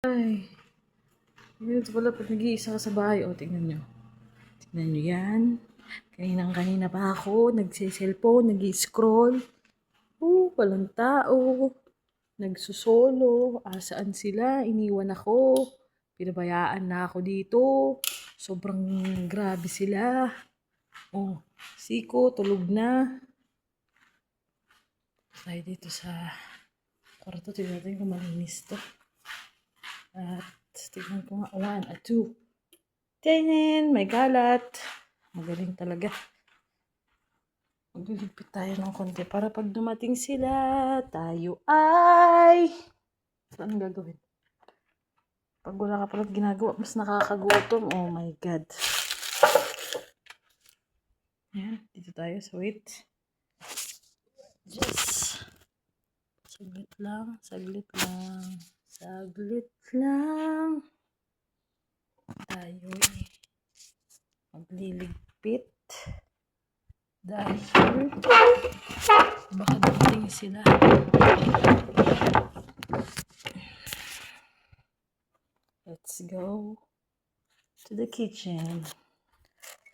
Ay, ganito pala pag nag-iisa ka sa bahay. O, tingnan nyo. Tingnan nyo yan. Kaninang-kanina pa ako, nagsiselfone, nag-scroll. Walang tao. Nagsusolo. Asaan sila? Iniwan ako. Pinabayaan na ako dito. Sobrang grabe sila. Oh, Siko, tulog na. Tayo dito sa kwarto. Tignan natin kung malinis to. At tignan ko nga. 1 at 2. Tingin, may kalat. Magaling talaga. Magliligpit tayo ng konti para pag dumating sila, tayo ay... Saan gagawin? Pag wala ka palang ginagawa, mas nakakagutom. Oh my God. Yan, dito tayo sa wait. Just... Saglit lang, saglit lang. Saglit lang. Tayo magliligpit. Dahil baka dumating sila. Let's go to the kitchen.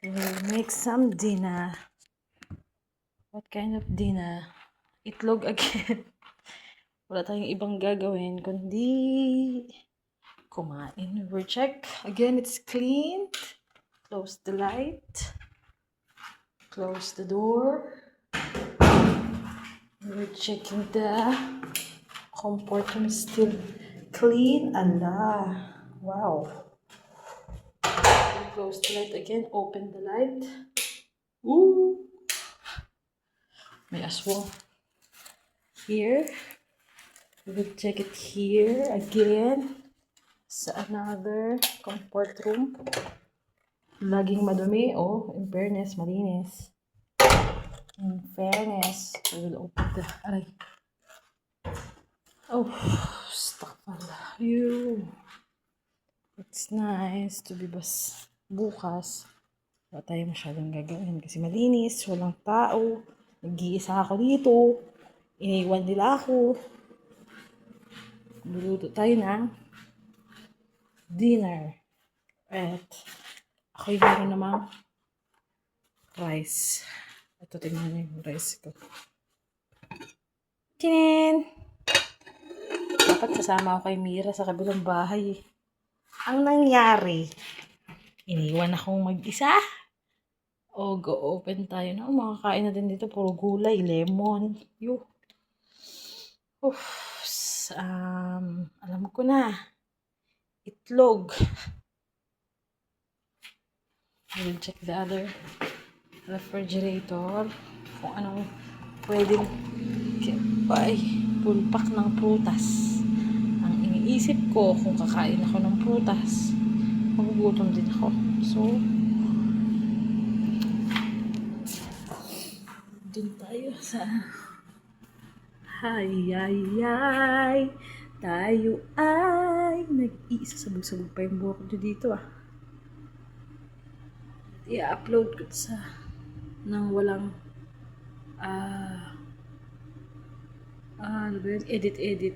We'll make some dinner. What kind of dinner? Itlog again. Wala tayong ibang gagawin kundi kumain. We'll check. Again, it's clean. Close the light. Close the door. We're checking the comfort room is still clean. Allah. Wow. Close the light again. Open the light. Ooh. May aswang. Here. We will check it here again. Sa another comfort room. Laging madumi. Oh, in fairness, malinis. In fairness, we will open the... Aray. Oh, stuck pala. It's nice to be bukas. Wala tayo masyadong gagawin kasi malinis, walang tao. Nag-iisa ako dito. Iniwan nila ako. Luluto tayo ng dinner. At ako'y meron namang rice. Ito, tingnan niyo yung rice ko. Tinin! Dapat kasama ako kay Mira sa kabilang bahay. Ang nangyari, iniwan akong mag-isa. O, go open tayo na. Makakain na din dito. Puro gulay, lemon. Alam ko na. Itlog. I will check the other refrigerator. Kung anong pwedeng pulpak ng prutas. Ang iniisip ko, kung kakain ako ng prutas, magugutom din ako. So, dun tayo sa tayo ay nag-iisa. Sabog-sabog pa yung buhok ko dito i-upload ko sa nang walang ano ba yun? Edit